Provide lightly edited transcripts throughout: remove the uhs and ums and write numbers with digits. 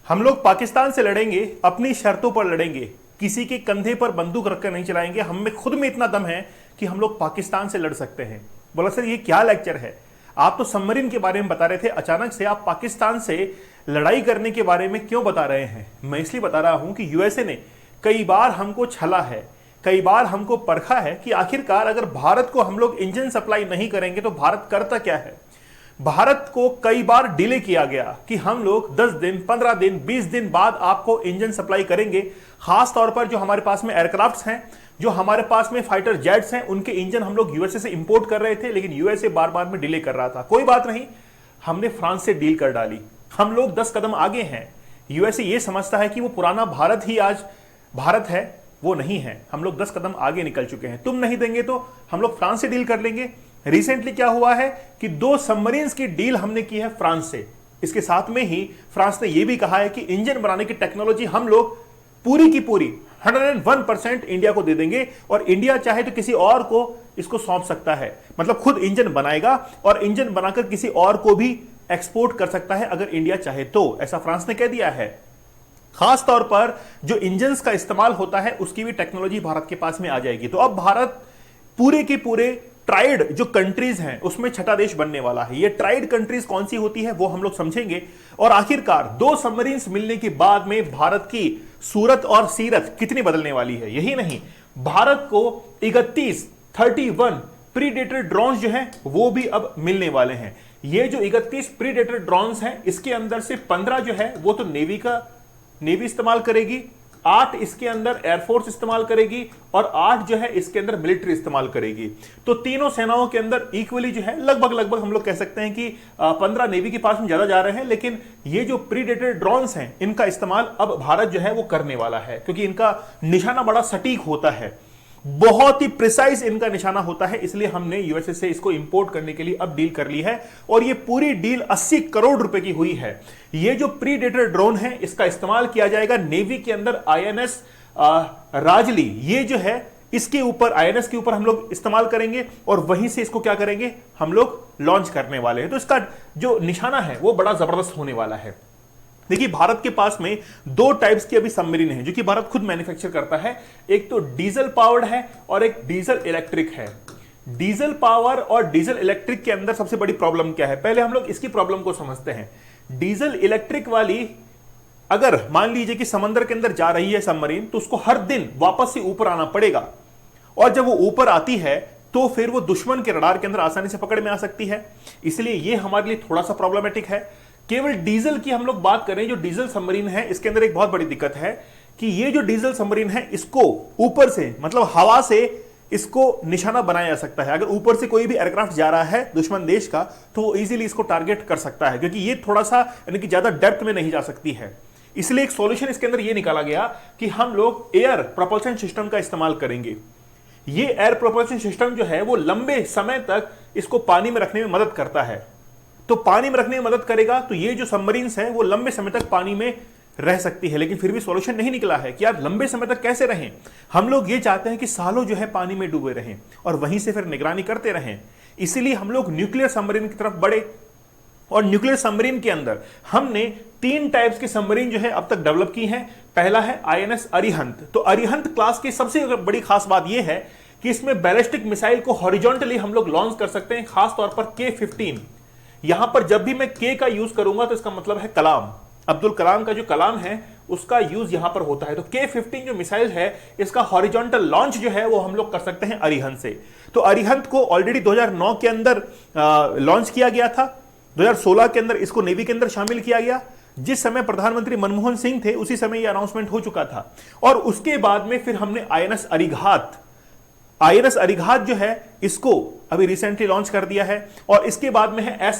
हम लोग पाकिस्तान से लड़ेंगे, अपनी शर्तों पर लड़ेंगे, किसी के कंधे पर बंदूक रखकर नहीं चलाएंगे। हम में खुद में इतना दम है कि हम लोग पाकिस्तान से लड़ सकते हैं। बोला सर ये क्या लेक्चर है, आप तो सबमरीन के बारे में बता रहे थे, अचानक से आप पाकिस्तान से लड़ाई करने के बारे में क्यों बता रहे हैं? मैं इसलिए बता रहा हूं कि यूएसए ने कई बार हमको छला है, कई बार हमको परखा है कि आखिरकार अगर भारत को हम लोग इंजन सप्लाई नहीं करेंगे तो भारत करता क्या है। भारत को कई बार डिले किया गया कि हम लोग 10 दिन, 15 दिन, 20 दिन बाद आपको इंजन सप्लाई करेंगे। खास तौर पर जो हमारे पास में एयरक्राफ्ट्स हैं, जो हमारे पास में फाइटर जेट्स हैं, उनके इंजन हम लोग यूएसए से इंपोर्ट कर रहे थे, लेकिन यूएसए बार बार में डिले कर रहा था। कोई बात नहीं, हमने फ्रांस से डील कर डाली, हम लोग 10 कदम आगे हैं। यूएसए ये समझता है कि वो पुराना भारत ही आज भारत है, वो नहीं है। हम लोग 10 कदम आगे निकल चुके हैं। तुम नहीं देंगे तो हम लोग फ्रांस से डील कर लेंगे। रिसेंटली क्या हुआ है कि 2 सबमरीन्स की डील हमने की है फ्रांस से। इसके साथ में ही फ्रांस ने यह भी कहा है कि इंजन बनाने की टेक्नोलॉजी हम लोग पूरी की पूरी 101% इंडिया को दे देंगे, और इंडिया चाहे तो किसी और को इसको सौंप सकता है। मतलब खुद इंजन बनाएगा और इंजन बनाकर किसी और को भी एक्सपोर्ट कर सकता है अगर इंडिया चाहे तो, ऐसा फ्रांस ने कह दिया है। खास तौर पर जो इंजन्स का इस्तेमाल होता है उसकी भी टेक्नोलॉजी भारत के पास में आ जाएगी। तो अब भारत पूरे के पूरे ट्राइड जो कंट्रीज हैं उसमें छठा देश बनने वाला है। ये ट्राइड कंट्रीज कौन सी होती है वो हम लोग समझेंगे, और आखिरकार 2 सबमरीन्स मिलने के बाद में भारत की सूरत और सीरत कितनी बदलने वाली है। यही नहीं, भारत को 31 प्रीडेटर ड्रोन्स जो हैं वो भी अब मिलने वाले हैं। ये जो 31 प्रीडेटर ड्रोन्स हैं, इसके अंदर से 15 जो है वो तो नेवी इस्तेमाल करेगी, 8 इसके अंदर एयरफोर्स इस्तेमाल करेगी, और 8 जो है इसके अंदर मिलिट्री इस्तेमाल करेगी। तो तीनों सेनाओं के अंदर इक्वली जो है लगभग हम लोग कह सकते हैं कि 15 नेवी के पास में ज्यादा जा रहे हैं। लेकिन ये जो प्रीडेटर ड्रोन्स हैं इनका इस्तेमाल अब भारत जो है वो करने वाला है, क्योंकि इनका निशाना बड़ा सटीक होता है, बहुत ही प्रिसाइज इनका निशाना होता है। इसलिए हमने यूएसए से इसको इंपोर्ट करने के लिए अब डील कर ली है, और ये पूरी डील 80 करोड़ रुपए की हुई है। ये जो प्रीडेटर ड्रोन है इसका इस्तेमाल किया जाएगा नेवी के अंदर, आईएनएस राजली, ये जो है इसके ऊपर, आईएनएस के ऊपर हम लोग इस्तेमाल करेंगे, और वहीं से इसको क्या करेंगे, हम लोग लॉन्च करने वाले हैं। तो इसका जो निशाना है वो बड़ा जबरदस्त होने वाला है। देखिए, भारत के पास में 2 टाइप्स की अभी सबमरीन है जो कि भारत खुद मैन्युफैक्चर करता है। एक तो डीजल पावर्ड है और एक डीजल इलेक्ट्रिक है। डीजल पावर और डीजल इलेक्ट्रिक के अंदर सबसे बड़ी प्रॉब्लम क्या है, पहले हम लोग इसकी प्रॉब्लम को समझते हैं। डीजल इलेक्ट्रिक वाली, अगर मान लीजिए कि समंदर के अंदर जा रही है सबमरीन, तो उसको हर दिन वापस से ऊपर आना पड़ेगा, और जब वो ऊपर आती है तो फिर वो दुश्मन के रडार के अंदर आसानी से पकड़ में आ सकती है। इसलिए ये हमारे लिए थोड़ा सा प्रॉब्लमेटिक है। केवल डीजल की हम लोग बात करें, जो डीजल सबमरीन है इसके अंदर एक बहुत बड़ी दिक्कत है कि ये जो डीजल सबमरीन है इसको ऊपर से, मतलब हवा से इसको निशाना बनाया जा सकता है। अगर ऊपर से कोई भी एयरक्राफ्ट जा रहा है दुश्मन देश का तो वो इजीली इसको टारगेट कर सकता है, क्योंकि ये थोड़ा सा यानी कि ज्यादा डेप्थ में नहीं जा सकती है। इसलिए एक सॉल्यूशन इसके अंदर ये निकाला गया कि हम लोग एयर प्रोपल्शन सिस्टम का इस्तेमाल करेंगे। ये एयर प्रोपल्शन सिस्टम जो है वो लंबे समय तक इसको पानी में रखने में मदद करता है। तो पानी में रखने में मदद करेगा तो ये जो सबमरीन्स हैं वो लंबे समय तक पानी में रह सकती है। लेकिन फिर भी सॉल्यूशन नहीं निकला है कि यार लंबे समय तक कैसे रहें। हम लोग ये चाहते हैं कि सालों जो है पानी में डूबे रहें और वहीं से फिर निगरानी करते रहें। इसीलिए हम लोग न्यूक्लियर सबमरीन की तरफ बढ़े, और न्यूक्लियर सबमरीन के अंदर हमने 3 टाइप्स के सबमरीन जो है अब तक डेवलप की हैं। पहला है आईएनएस अरिहंत। तो अरिहंत क्लास की सबसे बड़ी खास बात यह है कि इसमें बैलिस्टिक मिसाइल को हॉरिजॉन्टली हम लोग लॉन्च कर सकते हैं, खासतौर पर K-15। यहां पर जब भी मैं के का यूज करूंगा तो इसका मतलब है कलाम, अब्दुल कलाम का जो कलाम है उसका यूज यहां पर होता है। तो K-15 जो मिसाइल है इसका हॉरिजॉन्टल लॉन्च जो है वो हम लोग कर सकते हैं अरिहंत से। तो अरिहंत को ऑलरेडी 2009 के अंदर लॉन्च किया गया था, 2016 के अंदर इसको नेवी के अंदर शामिल किया गया। जिस समय प्रधानमंत्री मनमोहन सिंह थे उसी समय यह अनाउंसमेंट हो चुका था। और उसके बाद में फिर हमने आईएनएस अरिघात जो है इसको अभी रिसेंटली लॉन्च कर दिया है। और इसके बाद में है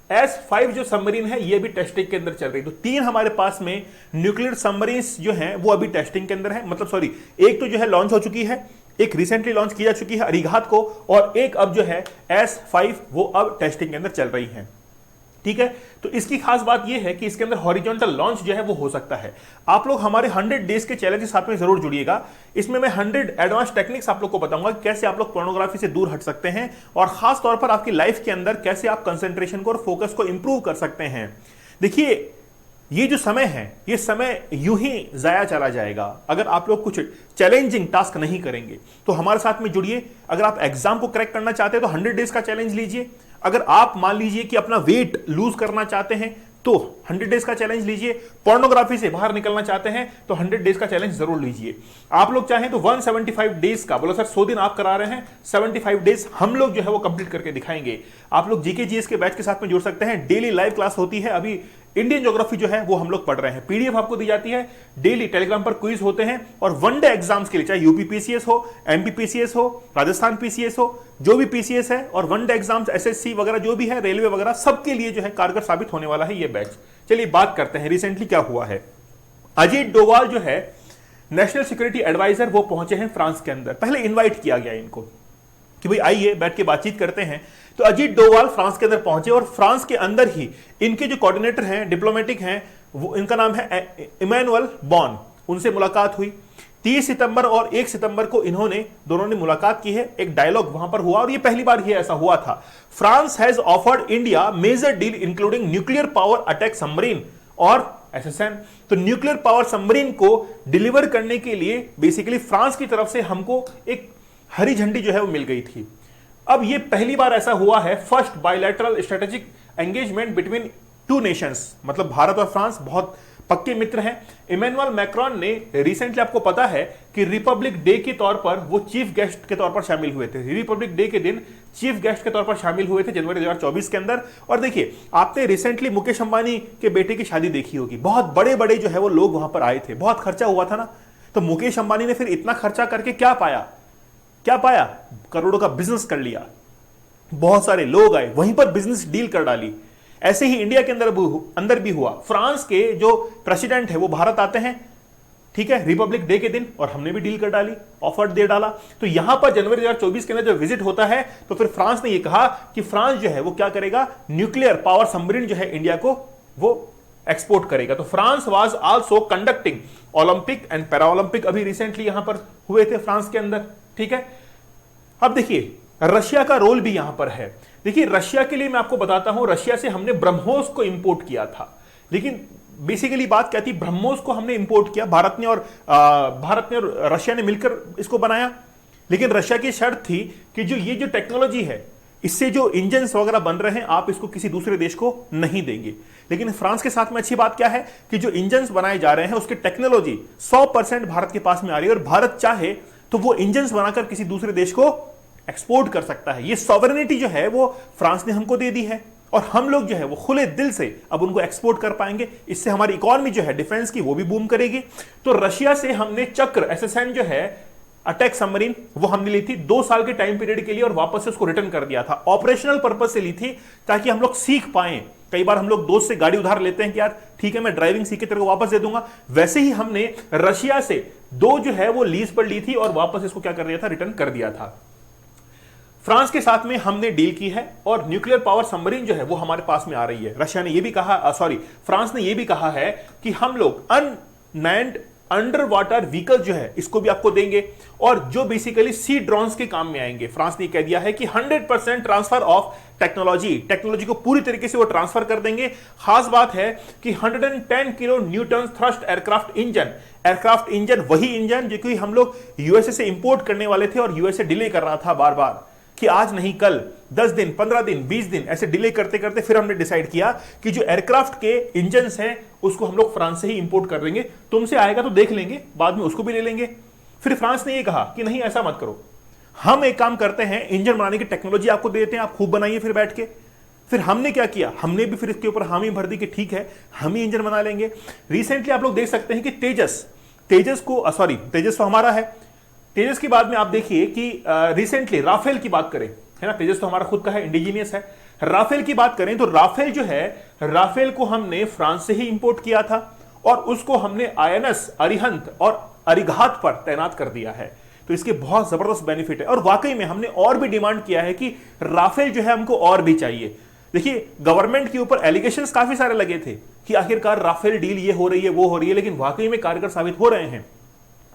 S5 जो सबमरीन है ये भी टेस्टिंग के अंदर चल रही है। तो 3 हमारे पास में न्यूक्लियर सबमरीन्स जो हैं वो अभी टेस्टिंग के अंदर है, मतलब सॉरी, एक तो जो है लॉन्च हो चुकी है, एक रिसेंटली लॉन्च की जा चुकी है अरिघात को, और एक अब जो है S5 वो अब टेस्टिंग के अंदर चल रही है। ठीक है, तो इसकी खास बात यह है कि इसके अंदर हॉरिजॉन्टल लॉन्च जो है वो हो सकता है। आप लोग हमारे 100 डेज के चैलेंज के साथ में जरूर जुड़िएगा। इसमें मैं 100 एडवांस टेक्निक्स आप लोग को बताऊंगा कि कैसे आप लोग पोर्नोग्राफी से दूर हट सकते हैं, और खास तौर पर आपकी लाइफ के अंदर कैसे आप कंसंट्रेशन को और फोकस को इंप्रूव कर सकते हैं। देखिए, ये जो समय है, ये समय यूं ही जाया चला जाएगा अगर आप लोग कुछ चैलेंजिंग टास्क नहीं करेंगे। तो हमारे साथ में जुड़िए। अगर आप एग्जाम को क्रैक करना चाहते हैं तो 100 डेज का चैलेंज लीजिए। अगर आप मान लीजिए कि अपना वेट लूज करना चाहते हैं तो 100 डेज का चैलेंज लीजिए। पोर्नोग्राफी से बाहर निकलना चाहते हैं तो 100 डेज का चैलेंज जरूर लीजिए। आप लोग चाहें तो 175 डेज का, बोला सर 100 दिन आप करा रहे हैं, 75 डेज हम लोग जो है वो कंप्लीट करके दिखाएंगे। आप लोग जीके जीएस के बैच के साथ में जुड़ सकते हैं। डेली लाइव क्लास होती है। अभी इंडियन ज्योग्राफी जो है वो हम लोग पढ़ रहे हैं, पीडीएफ आपको दी जाती है। डेली टेलीग्राम पर क्विज होते हैं और वनडे एग्जाम्स के लिए, चाहे यूपी पीसीएस हो, एमपी पीसीएस हो, राजस्थान पीसीएस हो, जो भी पीसीएस है, और वनडे एग्जाम्स एसएससी वगैरह जो भी है, रेलवे वगैरह, सबके लिए जो है कारगर साबित होने वाला है ये बैच। चलिए बात करते हैं रिसेंटली क्या हुआ है। अजीत डोवाल जो है नेशनल सिक्योरिटी एडवाइजर, वो पहुंचे हैं फ्रांस के अंदर। पहले इनवाइट किया गया इनको कि भाई आइए बैठ के बातचीत करते हैं। तो अजीत डोवाल फ्रांस के अंदर पहुंचे और फ्रांस के अंदर ही इनके जो कोऑर्डिनेटर हैं, डिप्लोमेटिक हैं, वो इनका नाम है इमैनुअल बॉन, उनसे मुलाकात हुई। 30 सितंबर और 1 सितंबर को इन्होंने दोनों ने मुलाकात की है। एक डायलॉग वहां पर हुआ और ये पहली बार ही ऐसा हुआ था। France has offered India major deal including nuclear power attack submarine और एसएसएन। तो न्यूक्लियर पावर सबमरीन को डिलीवर करने के लिए बेसिकली फ्रांस की तरफ से हमको एक हरी झंडी जो है वो मिल गई थी। अब ये पहली बार ऐसा हुआ है, first bilateral strategic engagement between two nations, मतलब भारत और फ्रांस बहुत पक्के मित्र हैं। इमैनुअल मैक्रोन ने रिसेंटली, आपको पता है कि रिपब्लिक डे के तौर पर वो चीफ गेस्ट के तौर पर शामिल हुए थे। रिपब्लिक डे के दिन चीफ गेस्ट के तौर पर शामिल हुए थे जनवरी 2024 के अंदर। और देखिए, आपने रिसेंटली मुकेश अंबानी के बेटे की शादी देखी होगी, बहुत बड़े बड़े जो है वो लोग वहां पर आए थे, बहुत खर्चा हुआ था ना। तो मुकेश अंबानी ने फिर इतना खर्चा करके क्या पाया? करोड़ों का बिजनेस कर लिया। बहुत सारे लोग आए, वहीं पर बिजनेस डील कर डाली। ऐसे ही इंडिया के अंदर भी हुआ। फ्रांस के जो प्रेसिडेंट है वो भारत आते हैं, ठीक है, रिपब्लिक डे के दिन, और हमने भी डील कर डाली, ऑफर दे डाला। तो यहां पर जनवरी 2024 के अंदर जब विजिट होता है तो फिर फ्रांस ने यह कहा कि फ्रांस जो है वो क्या करेगा, न्यूक्लियर पावर सबमरीन जो है इंडिया को वो एक्सपोर्ट करेगा। तो France was also conducting Olympic and para Olympic, अभी रिसेंटली यहां पर हुए थे फ्रांस के अंदर, ठीक है। अब देखिए रशिया का रोल भी यहां पर है। देखिए रशिया के लिए मैं आपको बताता हूं, रशिया से हमने ब्रह्मोस को इंपोर्ट किया था, लेकिन बेसिकली बात क्या थी, ब्रह्मोस को हमने इंपोर्ट किया, भारत ने और रशिया ने मिलकर इसको बनाया। लेकिन रशिया की शर्त थी कि ये जो टेक्नोलॉजी है, इससे जो इंजन्स वगैरह बन रहे हैं, आप इसको किसी दूसरे देश को नहीं देंगे। लेकिन फ्रांस के साथ में अच्छी बात क्या है कि जो इंजन्स बनाए जा रहे हैं उसकी टेक्नोलॉजी 100% भारत के पास में आ रही है, और भारत चाहे तो वो इंजन्स बनाकर किसी दूसरे देश को एक्सपोर्ट कर सकता है। ये सॉवरेनिटी जो है वो फ्रांस ने हमको दे दी है, और हम लोग जो है वो खुले दिल से अब उनको एक्सपोर्ट कर पाएंगे। इससे हमारी इकोनॉमी जो है डिफेंस की वो भी बूम करेगी। तो रशिया से हमने चक्र एसएसएन जो है अटैक सबमरीन, वो हमने ली थी 2 साल के टाइम पीरियड के लिए, और वापस से उसको रिटर्न कर दिया था। ऑपरेशनल पर्पस से ली थी ताकि हम लोग सीख पाएं। कई बार हम लोग दोस्त से गाड़ी उधार लेते हैं कि यार ठीक है मैं ड्राइविंग सीख के तेरे को वापस दे दूंगा, वैसे ही हमने रशिया से 2 जो है वो लीज पर ली थी और वापस इसको क्या कर दिया था, रिटर्न कर दिया था। फ्रांस के साथ में हमने डील की है, और न्यूक्लियर पावर सबमरीन जो है वो हमारे पास में आ रही है। रशिया ने ये भी कहा, फ्रांस ने ये भी कहा है कि हम लोग अनमैन्ड अंडर वाटर व्हीकल जो है इसको भी आपको देंगे, और जो बेसिकली सी ड्रोन्स के काम में आएंगे। फ्रांस ने कह दिया है कि 100% ट्रांसफर ऑफ टेक्नोलॉजी को पूरी तरीके से वो ट्रांसफर कर देंगे। खास बात है कि 110 kilo Newton thrust aircraft engine वही इंजन जो कि हम लोग यूएसए से इंपोर्ट करने वाले थे, और यूएसए डिले कर रहा था बार बार कि आज नहीं कल, 10 दिन, 15 दिन, 20 दिन ऐसे डिले करते करते फिर हमने डिसाइड किया कि जो एयरक्राफ्ट के इंजन्स हैं उसको हम लोग फ्रांस से ही इंपोर्ट कर देंगे। तुमसे आएगा तो देख लेंगे, बाद में उसको भी ले लेंगे। फिर फ्रांस ने ये कहा कि नहीं ऐसा मत करो, हम एक काम करते हैं, इंजन बनाने की टेक्नोलॉजी आपको दे देते हैं, आप खूब बनाइए फिर बैठ के। फिर हमने क्या किया, हमने भी फिर इसके ऊपर हामी भर दी कि ठीक है हम ही इंजन बना लेंगे। रिसेंटली आप लोग देख सकते हैं कि तेजस तो हमारा है। तेजस के बाद में आप देखिए कि रिसेंटली राफेल की बात करें, है ना, तेजस तो हमारा खुद का है, इंडिजीनियस है। राफेल की बात करें तो राफेल जो है, राफेल को हमने फ्रांस से ही इंपोर्ट किया था, और उसको हमने आईएनएस अरिहंत और अरिघात पर तैनात कर दिया है। तो इसके बहुत जबरदस्त बेनिफिट है, और वाकई में हमने और भी डिमांड किया है कि राफेल जो है हमको और भी चाहिए। देखिए गवर्नमेंट के ऊपर एलिगेशंस काफी सारे लगे थे कि आखिरकार राफेल डील ये हो रही है वो हो रही है, लेकिन वाकई में कारगर साबित हो रहे हैं।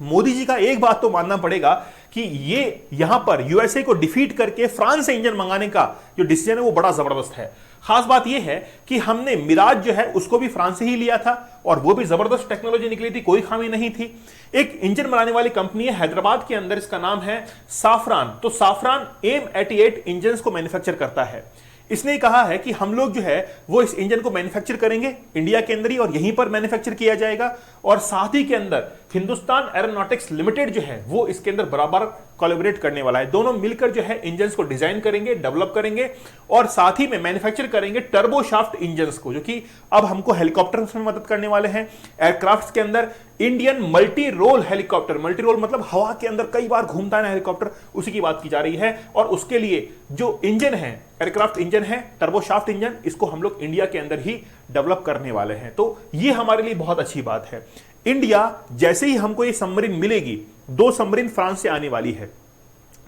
मोदी जी का एक बात तो मानना पड़ेगा कि ये यहां पर यूएसए को डिफीट करके फ्रांस से इंजन मंगाने का जो डिसीजन है वो बड़ा जबरदस्त है। खास बात यह है कि हमने मिराज जो है उसको भी फ्रांस से ही लिया था और वो भी जबरदस्त टेक्नोलॉजी निकली थी, कोई खामी नहीं थी। एक इंजन बनाने वाली कंपनी है हैदराबाद के अंदर, इसका नाम है साफरान। तो साफरान AIM-88 इंजन को मैन्युफैक्चर करता है। इसने कहा है कि हम लोग जो है वो इस इंजन को मैन्युफैक्चर करेंगे इंडिया के अंदर ही और यहीं पर मैन्युफैक्चर किया जाएगा, और साथ ही के अंदर हिंदुस्तान एरोनॉटिक्स लिमिटेड जो है वो इसके अंदर बराबर कोलैबोरेट करने वाला है। दोनों मिलकर जो है इंजन्स को डिजाइन करेंगे, डेवलप करेंगे और साथ ही में मैन्युफैक्चर करेंगे टर्बोशाफ्ट इंजन्स को, जो कि अब हमको हेलीकॉप्टर्स में मदद करने वाले हैं। एयरक्राफ्ट्स के अंदर Indian multi role helicopter, multi role मतलब हवा के अंदर कई बार घूमता है ना हेलीकॉप्टर, उसी की बात की जा रही है। और उसके लिए जो इंजन है, एयरक्राफ्ट इंजन है, टर्बोशाफ्ट इंजन, इसको हम लोग इंडिया के अंदर ही डेवलप करने वाले हैं। तो ये हमारे लिए बहुत अच्छी बात है। इंडिया जैसे ही हमको ये सबमरीन मिलेगी, 2 सबमरीन फ्रांस से आने वाली है,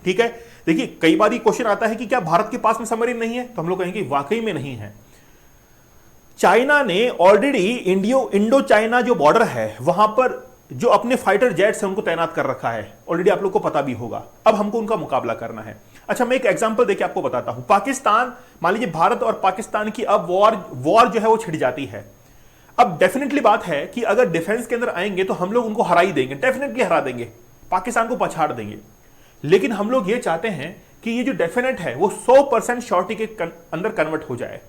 ठीक है। देखिए कई बार ये क्वेश्चन आता है कि क्या भारत के पास में सबमरीन नहीं है, तो हम लोग कहेंगे वाकई में नहीं है। चाइना ने ऑलरेडी इंडो चाइना जो बॉर्डर है वहां पर जो अपने फाइटर जेट्स हैं उनको तैनात कर रखा है, ऑलरेडी आप लोग को पता भी होगा। अब हमको उनका मुकाबला करना है। अच्छा, मैं एक एग्जांपल देके आपको बताता हूं। पाकिस्तान, मान लीजिए भारत और पाकिस्तान की अब वॉर जो है वो छिड़ जाती है। अब डेफिनेटली बात है कि अगर डिफेंस के अंदर आएंगे तो हम लोग उनको हरा ही देंगे, डेफिनेटली हरा देंगे, पाकिस्तान को पछाड़ देंगे। लेकिन हम लोग ये चाहते हैं कि ये जो डेफिनेट है वो 100% श्योरिटी के अंदर कन्वर्ट हो जाए।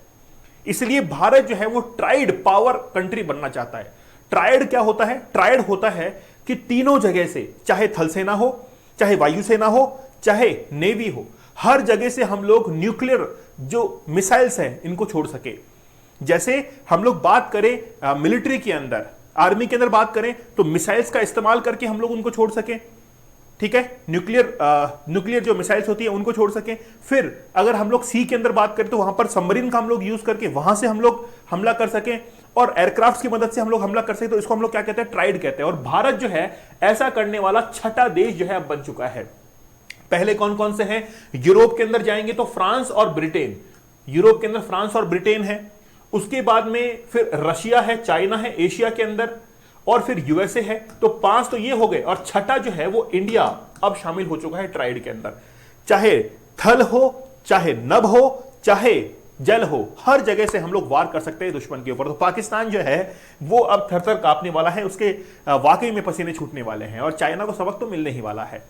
इसलिए भारत जो है वो ट्राइड पावर कंट्री बनना चाहता है। ट्राइड क्या होता है? ट्राइड होता है कि तीनों जगह से, चाहे थल सेना हो, चाहे वायुसेना हो, चाहे नेवी हो, हर जगह से हम लोग न्यूक्लियर जो मिसाइल्स हैं इनको छोड़ सके। जैसे हम लोग बात करें मिलिट्री के अंदर, आर्मी के अंदर बात करें तो मिसाइल्स का इस्तेमाल करके हम लोग उनको छोड़ सकें, ठीक है। न्यूक्लियर जो मिसाइल्स होती है उनको छोड़ सकें। फिर अगर हम लोग सी के अंदर बात करें तो वहां पर सबमरीन का हम लोग यूज करके वहां से हम लोग हमला कर सकें, और एयरक्राफ्ट की मदद से हम लोग हमला कर सकें। तो इसको हम लोग क्या कहते हैं? ट्राइड कहते हैं। और भारत जो है ऐसा करने वाला 6ठा देश जो है अब बन चुका है। पहले कौन कौन से हैं? यूरोप के अंदर जाएंगे तो फ्रांस और ब्रिटेन, यूरोप के अंदर फ्रांस और ब्रिटेन है। उसके बाद में फिर रशिया है, चाइना है एशिया के अंदर, और फिर यूएसए है। तो 5 तो ये हो गए, और 6ठा जो है वो इंडिया अब शामिल हो चुका है ट्राइड के अंदर। चाहे थल हो, चाहे नभ हो, चाहे जल हो, हर जगह से हम लोग वार कर सकते हैं दुश्मन के ऊपर। तो पाकिस्तान जो है वो अब थर-थर कांपने वाला है, उसके वाकई में पसीने छूटने वाले हैं, और चाइना को सबक तो मिलने ही वाला है।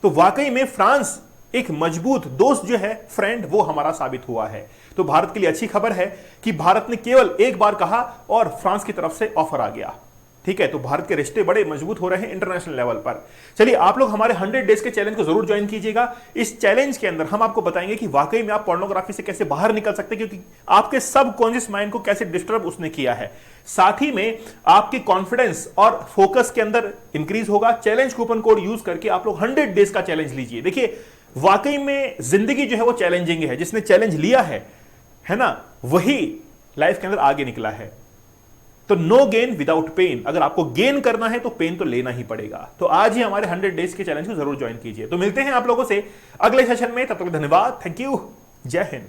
तो वाकई में फ्रांस एक मजबूत दोस्त जो है, फ्रेंड, वो हमारा साबित हुआ है। तो भारत के लिए अच्छी खबर है कि भारत ने केवल एक बार कहा और फ्रांस की तरफ से ऑफर आ गया, ठीक है। तो भारत के रिश्ते बड़े मजबूत हो रहे हैं इंटरनेशनल लेवल पर। चलिए, आप लोग हमारे 100 डेज के चैलेंज को जरूर ज्वाइन कीजिएगा। इस चैलेंज के अंदर हम आपको बताएंगे कि वाकई में आप पोर्नोग्राफी से कैसे बाहर निकल सकते हैं, क्योंकि आपके सबकॉन्शियस माइंड को कैसे डिस्टर्ब उसने किया है। साथ ही में आपके कॉन्फिडेंस और फोकस के अंदर इंक्रीज होगा। चैलेंज कूपन कोड यूज करके आप लोग 100 डेज का चैलेंज लीजिए। देखिए, वाकई में जिंदगी जो है वो चैलेंजिंग है। जिसने चैलेंज लिया है ना, वही लाइफ के अंदर आगे निकला है। तो नो गेन विदाउट पेन। अगर आपको गेन करना है तो पेन तो लेना ही पड़ेगा। तो आज ही हमारे 100 डेज के चैलेंज को जरूर ज्वाइन कीजिए। तो मिलते हैं आप लोगों से अगले सेशन में, तब तक धन्यवाद, थैंक यू, जय हिंद।